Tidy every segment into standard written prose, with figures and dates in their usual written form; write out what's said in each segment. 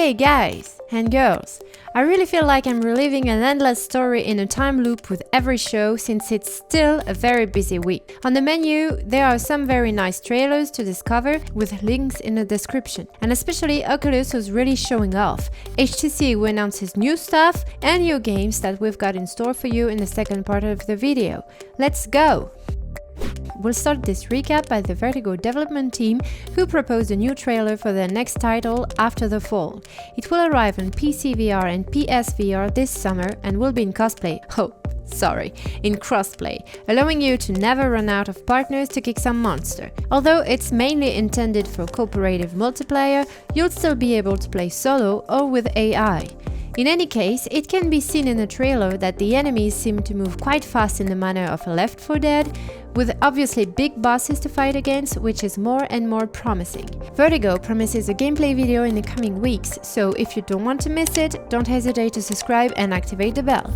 Hey guys and girls, I really feel like I'm reliving an endless story in a time loop with every show since it's still a very busy week. On the menu, there are some very nice trailers to discover with links in the description. And especially Oculus was really showing off. HTC will announce his new stuff and new games that we've got in store for you in the second part of the video. Let's go! We'll start this recap by the Vertigo development team, who proposed a new trailer for their next title after the fall. It will arrive on PC VR and PSVR this summer and will be in crossplay, allowing you to never run out of partners to kick some monster. Although it's mainly intended for cooperative multiplayer, you'll still be able to play solo or with AI. In any case, it can be seen in the trailer that the enemies seem to move quite fast in the manner of Left 4 Dead, with obviously big bosses to fight against, which is more and more promising. Vertigo promises a gameplay video in the coming weeks, so if you don't want to miss it, don't hesitate to subscribe and activate the bell.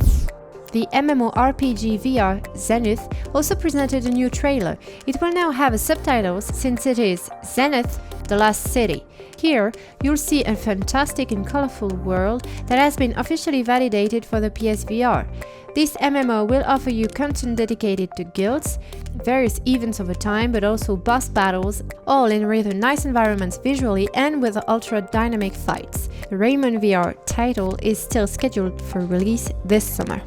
The MMORPG VR Zenith also presented a new trailer. It will now have subtitles since it is Zenith: The Last City. Here, you'll see a fantastic and colorful world that has been officially validated for the PSVR. This MMO will offer you content dedicated to guilds, various events over time, but also boss battles, all in rather nice environments visually and with ultra-dynamic fights. The Rayman VR title is still scheduled for release this summer.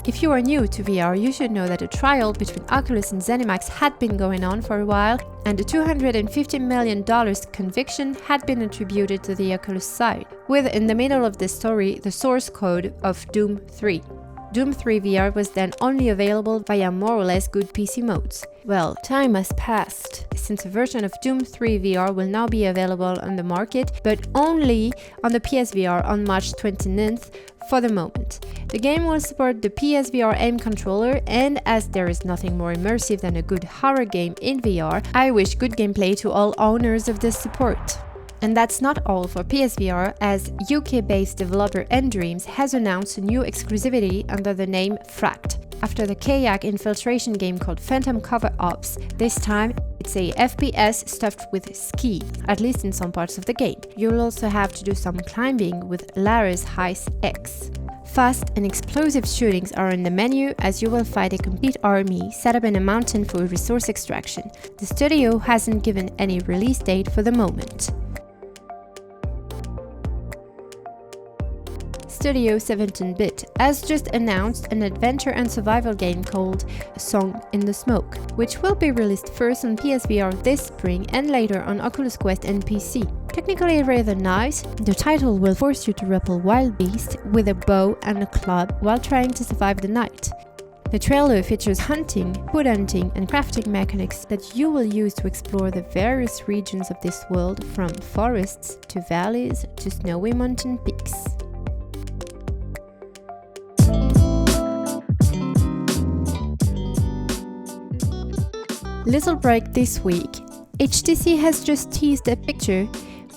If you are new to VR, you should know that a trial between Oculus and ZeniMax had been going on for a while, and the $250 million conviction had been attributed to the Oculus side, with in the middle of the story the source code of Doom 3. Doom 3 VR was then only available via more or less good PC modes. Well, time has passed, since a version of Doom 3 VR will now be available on the market, but only on the PSVR on March 29th for the moment. The game will support the PSVR aim controller, and as there is nothing more immersive than a good horror game in VR, I wish good gameplay to all owners of this support. And that's not all for PSVR, as UK-based developer Endreams has announced a new exclusivity under the name Fract. After the kayak infiltration game called Phantom Cover Ops, this time it's a FPS stuffed with ski, at least in some parts of the game. You'll also have to do some climbing with Lara's Heist X. Fast and explosive shootings are in the menu, as you will fight a complete army set up in a mountain for resource extraction. The studio hasn't given any release date for the moment. Studio 17-bit has just announced an adventure and survival game called A Song in the Smoke, which will be released first on PSVR this spring and later on Oculus Quest and PC. Technically rather nice, the title will force you to repel wild beasts with a bow and a club while trying to survive the night. The trailer features hunting, food hunting and crafting mechanics that you will use to explore the various regions of this world, from forests to valleys to snowy mountain peaks. Little break this week. HTC has just teased a picture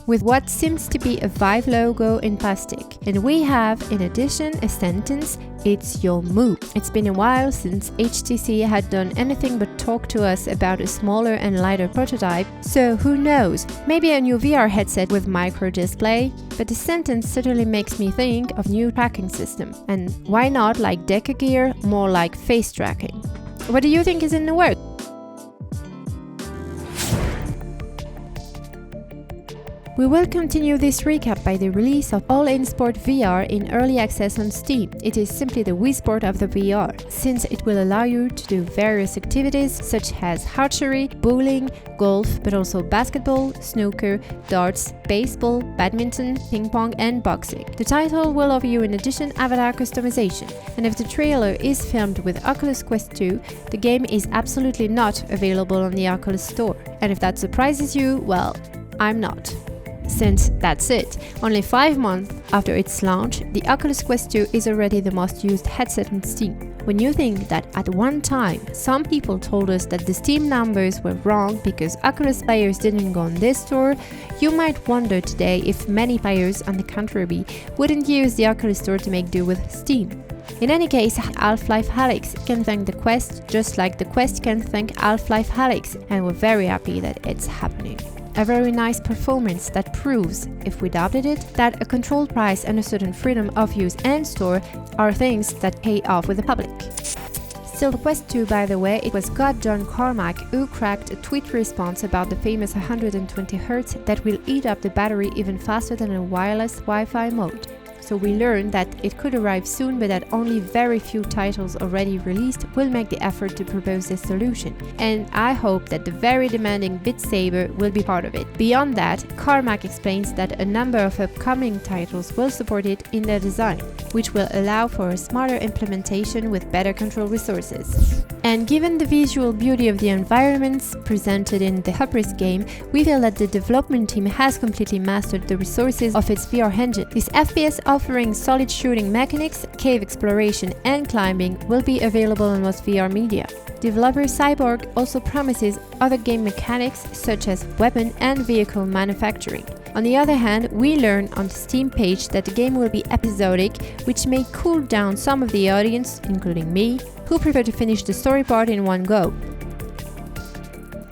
with what seems to be a Vive logo in plastic. And we have, in addition, a sentence: "It's your move." It's been a while since HTC had done anything but talk to us about a smaller and lighter prototype, so who knows, maybe a new VR headset with micro display? But the sentence certainly makes me think of new tracking system. And why not like Deca Gear, more like face tracking? What do you think is in the works? We will continue this recap by the release of All In Sport VR in early access on Steam. It is simply the Wii Sport of the VR, since it will allow you to do various activities such as archery, bowling, golf, but also basketball, snooker, darts, baseball, badminton, ping pong and boxing. The title will offer you in addition avatar customization, and if the trailer is filmed with Oculus Quest 2, the game is absolutely not available on the Oculus Store. And if that surprises you, well, I'm not. Since that's it, only 5 months after its launch, the Oculus Quest 2 is already the most used headset on Steam. When you think that at one time, some people told us that the Steam numbers were wrong because Oculus players didn't go on this store, you might wonder today if many players, on the contrary, wouldn't use the Oculus Store to make do with Steam. In any case, Half-Life Alyx can thank the Quest just like the Quest can thank Half-Life Alyx, and we're very happy that it's happening. a very nice performance that proves, if we doubted it, that a controlled price and a certain freedom of use and store are things that pay off with the public. Still, the Quest 2, by the way, it was God John Carmack who cracked a tweet response about the famous 120Hz that will eat up the battery even faster than a wireless Wi-Fi mode. So we learned that it could arrive soon, but that only very few titles already released will make the effort to propose this solution. And I hope that the very demanding Beat Saber will be part of it. Beyond that, Carmack explains that a number of upcoming titles will support it in their design, which will allow for a smarter implementation with better control resources. And given the visual beauty of the environments presented in the Hubris game, we feel that the development team has completely mastered the resources of its VR engine. This FPS offering solid shooting mechanics, cave exploration and climbing will be available on most VR media. Developer Cyborg also promises other game mechanics such as weapon and vehicle manufacturing. On the other hand, we learn on the Steam page that the game will be episodic, which may cool down some of the audience, including me, who prefer to finish the story part in one go.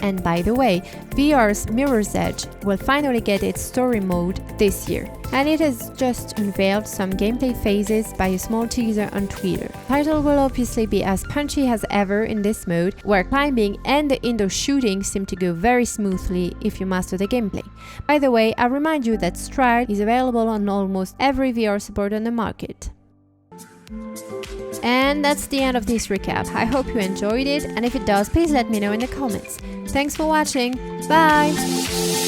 And by the way, VR's Mirror's Edge will finally get its story mode this year, and it has just unveiled some gameplay phases by a small teaser on Twitter. The title will obviously be as punchy as ever in this mode, where climbing and the indoor shooting seem to go very smoothly if you master the gameplay. By the way, I remind you that Stride is available on almost every VR support on the market. And that's the end of this recap. I hope you enjoyed it, and if it does, please let me know in the comments. Thanks for watching. Bye!